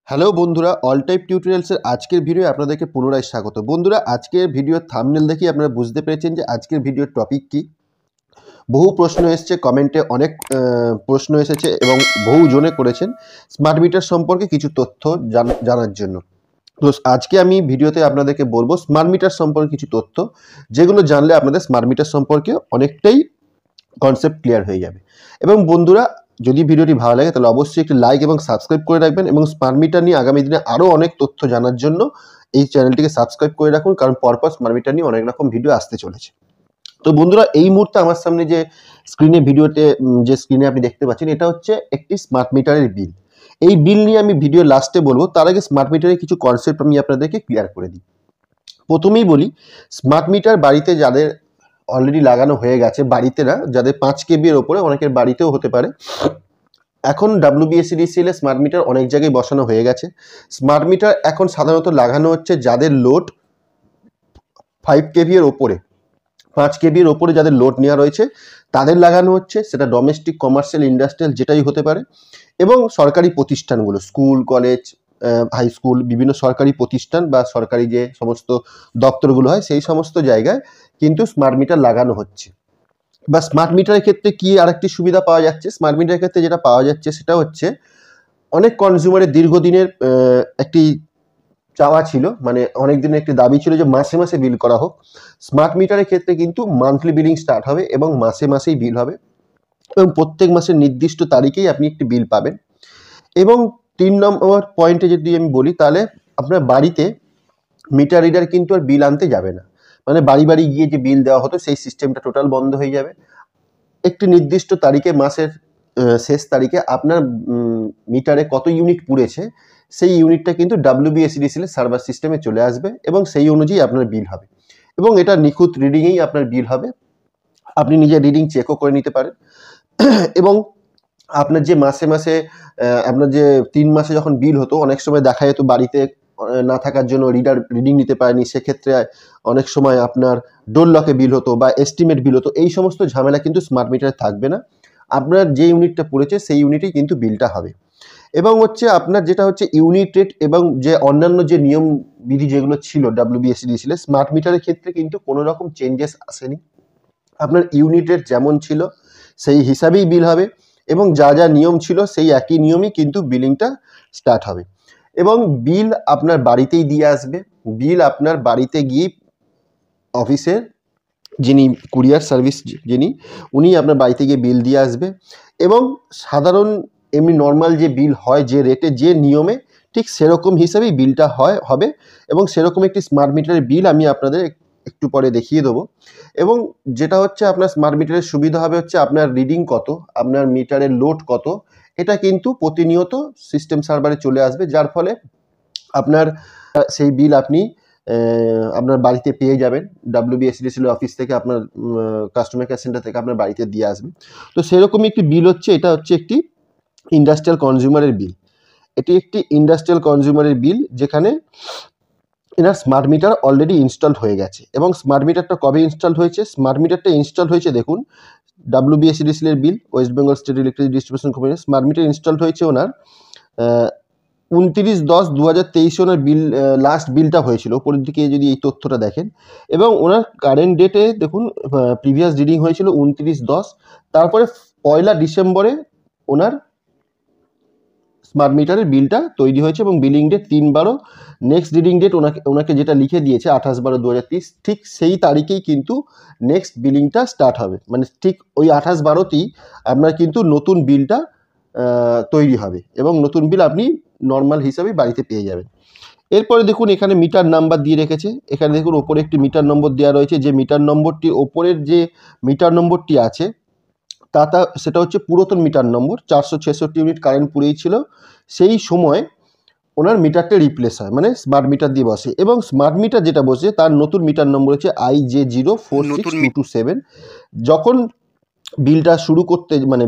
Hello বন্ধুরা, all type টিউটোরিয়ালসের আজকের video আপনাদেরকে পুনরায় স্বাগত। বন্ধুরা, আজকের ভিডিওর থাম্বনেল দেখেই আপনারা বুঝতে পেরেছেন যে আজকের ভিডিওর টপিক কি। বহু প্রশ্ন এসেছে, কমেন্টে অনেক প্রশ্ন এসেছে এবং বহু জনে করেছেন স্মার্ট মিটার সম্পর্কে কিছু তথ্য জানার জন্য। তো আজকে আমি ভিডিওতে আপনাদেরকে বলবো স্মার্ট মিটার সম্পর্কে কিছু তথ্য, যেগুলো জানলে আপনাদের স্মার্ট মিটার সম্পর্কে অনেকটাই কনসেপ্ট ক্লিয়ার হয়ে যাবে। এবং বন্ধুরা, যদি ভিডিওটি ভালো লাগে তাহলে অবশ্যই একটি লাইক এবং সাবস্ক্রাইব করে রাখবেন, এবং স্মার্ট মিটার নিয়ে আগামী দিনে আরও অনেক তথ্য জানার জন্য এই চ্যানেলটিকে সাবস্ক্রাইব করে রাখুন, কারণ পরপর স্মার্ট মিটার নিয়ে অনেক রকম ভিডিও আসতে চলেছে। তো বন্ধুরা, এই মুহূর্তে আমার সামনে যে স্ক্রিনে আপনি দেখতে পাচ্ছেন, এটা হচ্ছে একটি স্মার্ট মিটারের বিল। এই বিল নিয়ে আমি ভিডিও লাস্টে বলবো, তার আগে স্মার্ট মিটারের কিছু কনসেপ্ট আমি আপনাদেরকে ক্লিয়ার করে দিই। প্রথমেই বলি, স্মার্ট মিটার বাড়িতে যাদের অলরেডি লাগানো হয়ে গেছে, বাড়িতে না, যাদের 5 কেবি এর ওপরে, অনেকের বাড়িতেও হতে পারে। এখন WBSEDCL স্মার্ট মিটার অনেক জায়গায় বসানো হয়ে গেছে। স্মার্ট মিটার এখন সাধারণত লাগানো হচ্ছে যাদের লোড 5 কেবি এর ওপরে, 5 কেবি এর ওপরে যাদের লোড নেওয়া রয়েছে তাদের লাগানো হচ্ছে। সেটা ডোমেস্টিক, কমার্শিয়াল, ইন্ডাস্ট্রিয়াল যেটাই হতে পারে। এবং সরকারি প্রতিষ্ঠানগুলো, স্কুল, কলেজ, হাই স্কুল, বিভিন্ন সরকারি প্রতিষ্ঠান বা সরকারি যে সমস্ত দপ্তরগুলো হয় সেই সমস্ত জায়গায় কিন্তু স্মার্ট মিটার লাগানো হচ্ছে। বা স্মার্ট মিটারের ক্ষেত্রে কি আরেকটি সুবিধা পাওয়া যাচ্ছে, স্মার্ট মিটারের ক্ষেত্রে যেটা পাওয়া যাচ্ছে সেটা হচ্ছে, অনেক কনজিউমারের দীর্ঘদিনের একটি চাওয়া ছিল, মানে অনেক দিনের একটি দাবি ছিল যে মাসে মাসে বিল করা হোক। স্মার্ট মিটারের ক্ষেত্রে কিন্তু মান্থলি বিলিং স্টার্ট হবে এবং মাসে মাসেই বিল হবে, এবং প্রত্যেক মাসের নির্দিষ্ট তারিখেই আপনি একটি বিল পাবেন। এবং 3 নম্বর পয়েন্টে যদি আমি বলি, তাহলে আপনার বাড়িতে মিটার রিডার কিন্তু আর বিল আনতে যাবে না। মানে বাড়ি বাড়ি গিয়ে যে বিল দেওয়া হতো সেই সিস্টেমটা টোটাল বন্ধ হয়ে যাবে। একটি নির্দিষ্ট তারিখে, মাসের শেষ তারিখে আপনার মিটারে কত ইউনিট পুড়েছে সেই ইউনিটটা কিন্তু WBSEDCL সার্ভার সিস্টেমে চলে আসবে, এবং সেই অনুযায়ী আপনার বিল হবে। এবং এটা নিখুঁত রিডিংয়েই আপনার বিল হবে। আপনি নিজের রিডিং চেকও করে নিতে পারেন। এবং আপনার যে মাসে মাসে আপনার যে 3 মাসে যখন বিল হতো, অনেক সময় দেখা যেত বাড়িতে না থাকার জন্য রিডিং নিতে পারেনি, সেক্ষেত্রে অনেক সময় আপনার ডোর লকে বিল হতো বা এস্টিমেট বিল হতো। এই সমস্ত ঝামেলা কিন্তু স্মার্ট মিটারে থাকবে না। আপনার যে ইউনিটটা পড়েছে সেই ইউনিটেই কিন্তু বিলটা হবে। এবং হচ্ছে আপনার যেটা হচ্ছে ইউনিট রেট এবং যে অন্যান্য যে নিয়ম বিধি যেগুলো ছিল WBSEDCL স্মার্ট মিটারের ক্ষেত্রে কিন্তু কোনো রকম চেঞ্জেস আসেনি। আপনার ইউনিট রেট যেমন ছিল সেই হিসাবেই বিল হবে, এবং যা যা নিয়ম ছিল সেই একই নিয়মই কিন্তু বিলিংটা স্টার্ট হবে। এবং বিল আপনার বাড়িতেই দিয়ে আসবে। বিল আপনার বাড়িতে গিয়ে অফিসের যিনি কুরিয়ার সার্ভিস উনি আপনার বাড়িতে গিয়ে বিল দিয়ে আসবে। এবং সাধারণ এমনি নর্মাল যে বিল হয়, যে রেটে যে নিয়মে, ঠিক সেরকম হিসাবেই বিলটা হবে। এবং সেরকম একটি স্মার্ট মিটারের বিল আমি আপনাদের একটু পরে দেখিয়ে দেবো। এবং যেটা হচ্ছে আপনার স্মার্ট মিটারের সুবিধা হবে হচ্ছে, আপনার রিডিং কত, আপনার মিটারের লোড কত, এটা কিন্তু প্রতিনিয়ত সিস্টেম সার্ভারে চলে আসবে, যার ফলে আপনার সেই বিল আপনি আপনার বাড়িতে পেয়ে যাবেন। WBSEDCL অফিস থেকে আপনার কাস্টমার কেয়ার সেন্টার থেকে আপনার বাড়িতে দিয়ে আসবে। তো সেরকমই একটি বিল হচ্ছে, এটা হচ্ছে একটি ইন্ডাস্ট্রিয়াল কনজিউমারের বিল। এটি একটি ইন্ডাস্ট্রিয়াল কনজিউমারের বিল, যেখানে এনার স্মার্ট মিটার অলরেডি ইনস্টলড হয়ে গেছে। এবং স্মার্ট মিটারটা কবে ইনস্টল হয়েছে? স্মার্ট মিটারটা ইনস্টল হয়েছে, দেখুন, WBSEDCL এর bill, west Bengal state electric distribution company smart meter install হয়েছে ওনার 29/10/2023 ওনার বিল, লাস্ট বিলটা হয়েছিল। উপরের দিকে যদি এই তথ্যটা দেখেন, এবং ওনার কারেন্ট ডেটে দেখুন, প্রিভিয়াস রিডিং হয়েছিল 29/10, তারপরে 1 ডিসেম্বরে ওনার স্মার্ট মিটারের বিলটা তৈরি হয়েছে, এবং billing date 3/12। Next reading date ওনাকে যেটা লিখে দিয়েছে 28/12/2023, ঠিক সেই তারিখেই কিন্তু নেক্সট বিলিংটা স্টার্ট হবে। মানে ঠিক ওই 28/12তেই আপনার কিন্তু নতুন বিলটা তৈরি হবে, এবং নতুন বিল আপনি নর্মাল হিসাবে বাড়িতে পেয়ে যাবেন। এরপরে দেখুন, এখানে মিটার নাম্বার দিয়ে রেখেছে। এখানে দেখুন ওপরে একটি মিটার নম্বর দেওয়া রয়েছে, যে মিটার নম্বরটি, ওপরের যে মিটার নম্বরটি আছে সেটা হচ্ছে পুরাতন মিটার নম্বর। 466 ইউনিট কারেন্ট পুড়েই ছিল, সেই সময় ওনার মিটারটা রিপ্লেস হয়, মানে স্মার্ট মিটার দিয়ে বসে। এবং স্মার্ট মিটার যেটা বসে তার নতুন মিটার নম্বর হচ্ছে IJ046227। যখন বিলটা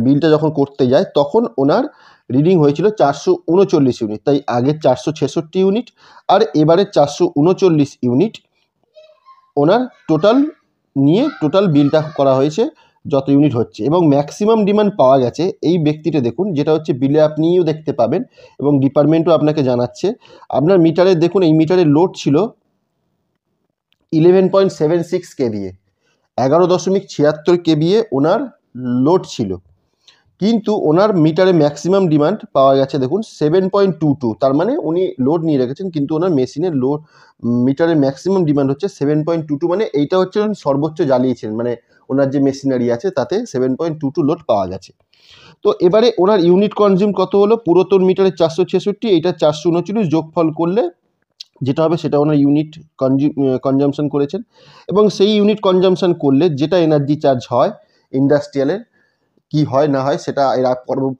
বিলটা যখন করতে যায়, তখন ওনার রিডিং হয়েছিল 439 ইউনিট। তাই আগের 466 ইউনিট আর এবারে 439 ইউনিট ওনার টোটাল নিয়ে টোটাল বিলটা করা হয়েছে যত ইউনিট হচ্ছে এবং ম্যাক্সিমাম ডিমান্ড পাওয়া গেছে এই ব্যক্তিটা দেখুন, যেটা হচ্ছে বিলে আপনিও দেখতে পাবেন এবং ডিপার্টমেন্টও আপনাকে জানাচ্ছে। আপনার মিটারে দেখুন, এই মিটারের লোড ছিল 11.76 কেভিএ, 11.76 কেভিএ ওনার লোড ছিল, কিন্তু ওনার মিটারে ম্যাক্সিমাম ডিমান্ড পাওয়া গেছে দেখুন 7.22। তার মানে উনি লোড নিয়ে রেখেছেন কিন্তু ওনার মেশিনের লোড মিটারের ম্যাক্সিমাম ডিমান্ড হচ্ছে 7.22, মানে এইটা হচ্ছে সর্বোচ্চ জ্বালিয়েছেন, মানে ওনার যে মেশিনারি আছে তাতে 7.22 লোড পাওয়া গেছে। তো এবারে ওনার ইউনিট কনজিউম কত হলো, পুরাতন মিটারে 466, এইটা 439, যোগফল করলে যেটা হবে সেটা ওনার ইউনিট কনজামশন করেছেন। এবং সেই ইউনিট কনজামশন করলে যেটা এনার্জি চার্জ হয় ইন্ডাস্ট্রিয়ালের, কি হয় না হয় সেটা এর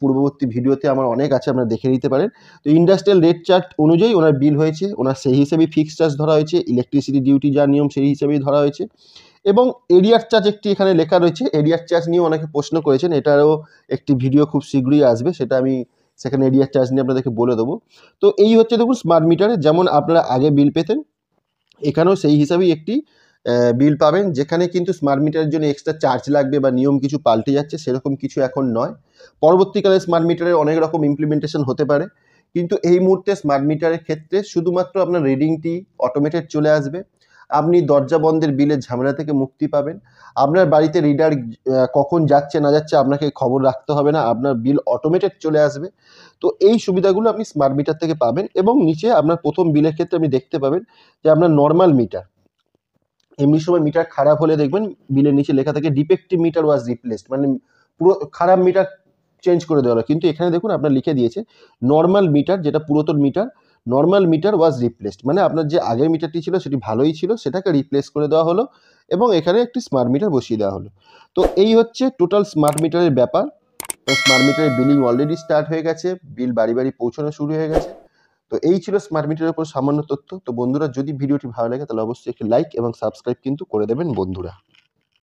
পূর্ববর্তী ভিডিওতে আমার অনেক আছে, আপনারা দেখে নিতে পারেন। তো ইন্ডাস্ট্রিয়াল রেট চার্ট অনুযায়ী ওনার বিল হয়েছে, ওনার সেই হিসেবেই ফিক্সড চার্জ ধরা হয়েছে, ইলেকট্রিসিটি ডিউটি যা নিয়ম সেই হিসেবেই ধরা হয়েছে। এবং এরিয়ার চার্জ একটি এখানে লেখা রয়েছে, এরিয়ার চার্জ নিয়ে অনেকে প্রশ্ন করেছেন, এটারও একটি ভিডিও খুব শীঘ্রই আসবে, সেটা আমি সেখানে এরিয়ার চার্জ নিয়ে আপনাদেরকে বলে দেবো। তো এই হচ্ছে দেখুন স্মার্ট মিটারে যেমন আপনারা আগে বিল পেতেন, এখানেও সেই হিসাবেই একটি বিল পাবেন, যেখানে কিন্তু স্মার্ট মিটারের জন্য এক্সট্রা চার্জ লাগবে বা নিয়ম কিছু পাল্টে যাচ্ছে সেরকম কিছু এখন নয়। পরবর্তীকালে স্মার্ট মিটারের অনেক রকম ইমপ্লিমেন্টেশন হতে পারে, কিন্তু এই মুহূর্তে স্মার্ট মিটারের ক্ষেত্রে শুধুমাত্র আপনার রিডিংটি অটোমেটেড চলে আসবে, আপনি দরজা বন্ধের বিলের ঝামেলা থেকে মুক্তি পাবেন, আপনার বাড়িতে রিডার কখন যাচ্ছে না যাচ্ছে আপনাকে খবর রাখতে হবে না, আপনার বিল অটোমেটেড চলে আসবে। তো এই সুবিধাগুলো আপনি স্মার্ট মিটার থেকে পাবেন। এবং নিচে আপনার প্রথম বিলের ক্ষেত্রে আপনি দেখতে পাবেন যে আপনার নর্মাল মিটার, এমনি সময় মিটার খারাপ হলে দেখবেন বিলের নিচে লেখা থাকে ডিফেক্টিভ মিটার ওয়াজ রিপ্লেসড, মানে পুরো খারাপ মিটার চেঞ্জ করে দেওয়া হলো, কিন্তু এখানে দেখুন আপনার লিখে দিয়েছে নর্মাল মিটার, যেটা পুরাতন মিটার, নর্মাল মিটার ওয়াজ রিপ্লেসড, মানে আপনার যে আগের মিটারটি ছিল সেটি ভালোই ছিল, সেটাকে রিপ্লেস করে দেওয়া হলো এবং এখানে একটি স্মার্ট মিটার বসিয়ে দেওয়া হলো। তো এই হচ্ছে টোটাল স্মার্ট মিটারের ব্যাপার। স্মার্ট মিটারের বিলিং অলরেডি স্টার্ট হয়ে গেছে, বিল বাড়ি বাড়ি পৌঁছানো শুরু হয়ে গেছে। তো এই ছিল স্মার্ট মিটারের উপর সামান্য তথ্য। তো বন্ধুরা, যদি ভিডিওটি ভালো লাগে তাহলে অবশ্যই একটি লাইক এবং সাবস্ক্রাইব কিন্তু করে দেবেন বন্ধুরা।